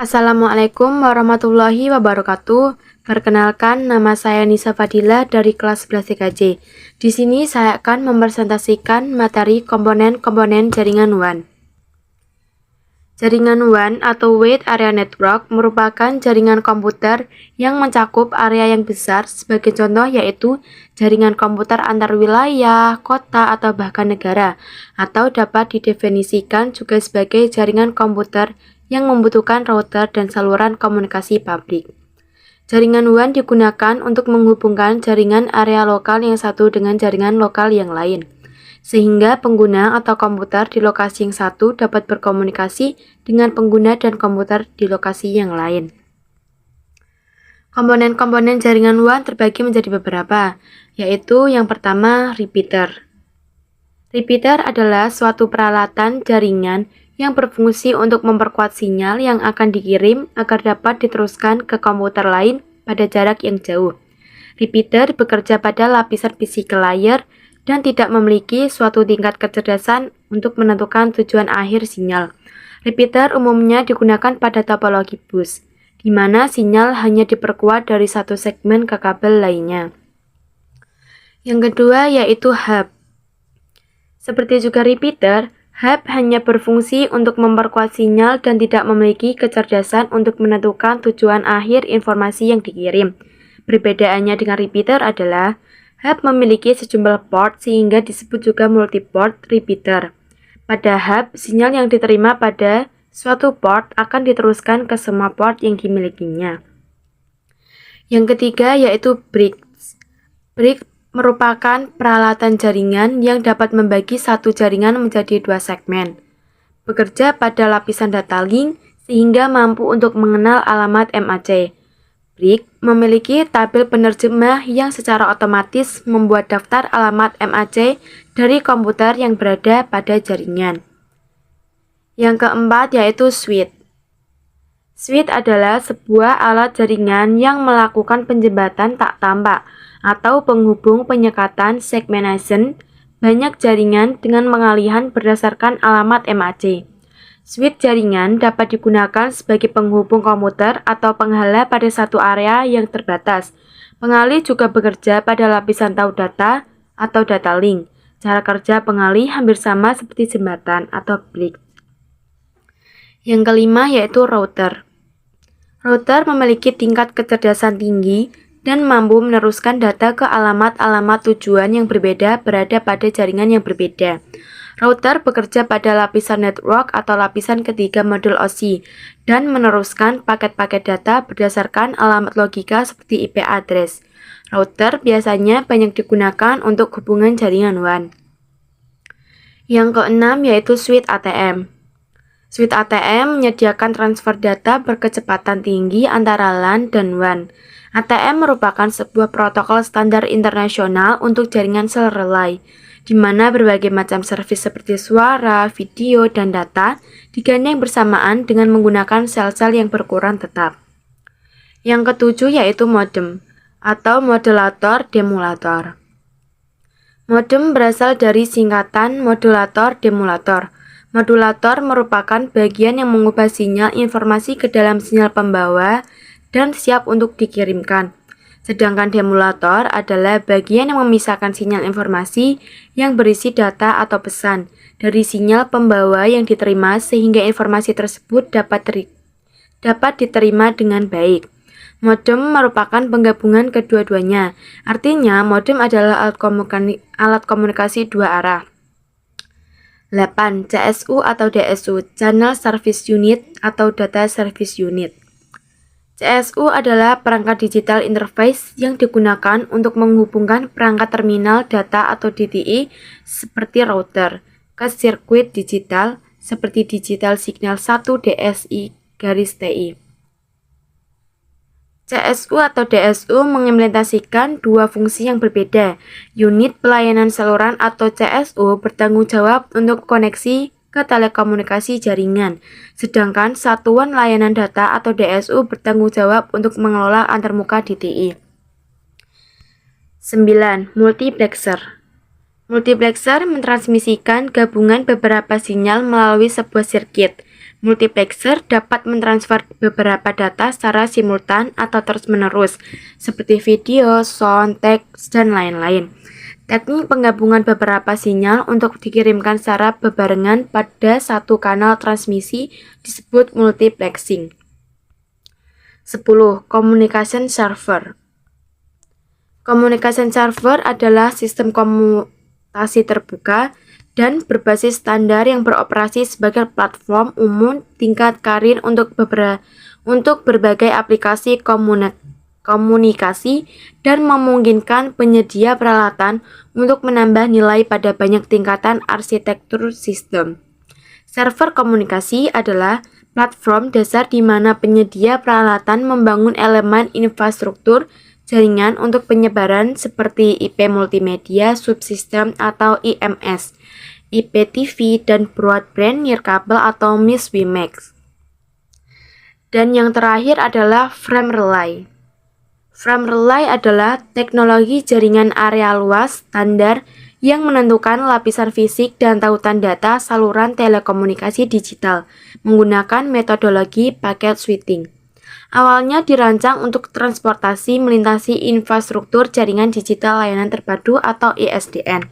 Assalamualaikum warahmatullahi wabarakatuh. Perkenalkan, nama saya Nisa Fadila dari kelas 11 TKJ. Di sini saya akan mempresentasikan materi komponen-komponen jaringan WAN. Jaringan WAN atau Wide Area Network merupakan jaringan komputer yang mencakup area yang besar. Sebagai contoh yaitu jaringan komputer antar wilayah, kota, atau bahkan negara, atau dapat didefinisikan juga sebagai jaringan komputer yang membutuhkan router dan saluran komunikasi publik. Jaringan WAN digunakan untuk menghubungkan jaringan area lokal yang satu dengan jaringan lokal yang lain, sehingga pengguna atau komputer di lokasi yang satu dapat berkomunikasi dengan pengguna dan komputer di lokasi yang lain. Komponen-komponen jaringan WAN terbagi menjadi beberapa, yaitu yang pertama, repeater. Repeater adalah suatu peralatan jaringan yang berfungsi untuk memperkuat sinyal yang akan dikirim agar dapat diteruskan ke komputer lain pada jarak yang jauh. Repeater bekerja pada lapisan physical layer dan tidak memiliki suatu tingkat kecerdasan untuk menentukan tujuan akhir sinyal. Repeater umumnya digunakan pada topologi bus, di mana sinyal hanya diperkuat dari satu segmen ke kabel lainnya. Yang kedua yaitu hub. Seperti juga repeater, hub hanya berfungsi untuk memperkuat sinyal dan tidak memiliki kecerdasan untuk menentukan tujuan akhir informasi yang dikirim. Perbedaannya dengan repeater adalah hub memiliki sejumlah port sehingga disebut juga multiport repeater. Pada hub, sinyal yang diterima pada suatu port akan diteruskan ke semua port yang dimilikinya. Yang ketiga yaitu bridge. Bridge merupakan peralatan jaringan yang dapat membagi satu jaringan menjadi dua segmen. Bekerja pada lapisan data link sehingga mampu untuk mengenal alamat MAC. Bridge memiliki tabel penerjemah yang secara otomatis membuat daftar alamat MAC dari komputer yang berada pada jaringan. Yang keempat yaitu switch. Switch adalah sebuah alat jaringan yang melakukan penjembatan tak tampak atau penghubung penyekatan segmentation banyak jaringan dengan pengalihan berdasarkan alamat MAC. Switch jaringan dapat digunakan sebagai penghubung komputer atau penghala pada satu area yang terbatas. Pengalih juga bekerja pada lapisan tahu data atau data link. Cara kerja pengalih hampir sama seperti jembatan atau bridge. Yang kelima yaitu router. Router memiliki tingkat kecerdasan tinggi dan mampu meneruskan data ke alamat-alamat tujuan yang berbeda berada pada jaringan yang berbeda. Router bekerja pada lapisan network atau lapisan ketiga modul OSI dan meneruskan paket-paket data berdasarkan alamat logika seperti IP address. Router biasanya banyak digunakan untuk hubungan jaringan WAN. Yang keenam yaitu switch ATM. Switch ATM menyediakan transfer data berkecepatan tinggi antara LAN dan WAN. ATM merupakan sebuah protokol standar internasional untuk jaringan sel relay, di mana berbagai macam servis seperti suara, video, dan data digandeng bersamaan dengan menggunakan sel-sel yang berukuran tetap. Yang ketujuh yaitu modem atau modulator demulator. Modem berasal dari singkatan modulator demulator. Modulator merupakan bagian yang mengubah sinyal informasi ke dalam sinyal pembawa dan siap untuk dikirimkan. Sedangkan demulator adalah bagian yang memisahkan sinyal informasi yang berisi data atau pesan dari sinyal pembawa yang diterima sehingga informasi tersebut dapat diterima dengan baik. Modem merupakan penggabungan kedua-duanya. Artinya, modem adalah alat komunikasi dua arah. 8. CSU atau DSU, Channel Service Unit atau Data Service Unit. CSU adalah perangkat digital interface yang digunakan untuk menghubungkan perangkat terminal data atau DTI seperti router ke sirkuit digital seperti Digital Signal 1 DSI-TI. CSU atau DSU mengimplementasikan dua fungsi yang berbeda. Unit pelayanan saluran atau CSU bertanggung jawab untuk koneksi ke telekomunikasi jaringan, sedangkan satuan layanan data atau DSU bertanggung jawab untuk mengelola antarmuka DTI. 9. Multiplexer. Multiplexer mentransmisikan gabungan beberapa sinyal melalui sebuah sirkuit. Multiplexer dapat mentransfer beberapa data secara simultan atau terus-menerus, seperti video, sound, teks, dan lain-lain. Teknik penggabungan beberapa sinyal untuk dikirimkan secara bebarengan pada satu kanal transmisi disebut multiplexing. 10. Communication server. Communication server adalah sistem komutasi terbuka dan berbasis standar yang beroperasi sebagai platform umum tingkat karir untuk berbagai aplikasi komunikasi dan memungkinkan penyedia peralatan untuk menambah nilai pada banyak tingkatan arsitektur sistem. Server komunikasi adalah platform dasar di mana penyedia peralatan membangun elemen infrastruktur jaringan untuk penyebaran seperti IP multimedia subsystem atau IMS, IPTV, dan broadband nirkabel atau MIS WiMAX. Dan yang terakhir adalah frame relay. Frame relay adalah teknologi jaringan area luas standar yang menentukan lapisan fisik dan tautan data saluran telekomunikasi digital menggunakan metodologi packet switching. Awalnya dirancang untuk transportasi melintasi infrastruktur jaringan digital layanan terpadu atau ISDN.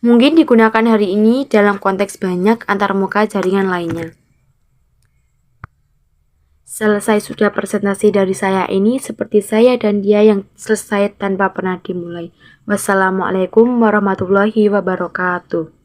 Mungkin digunakan hari ini dalam konteks banyak antarmuka jaringan lainnya. Selesai sudah presentasi dari saya ini, seperti saya dan dia yang selesai tanpa pernah dimulai. Wassalamualaikum warahmatullahi wabarakatuh.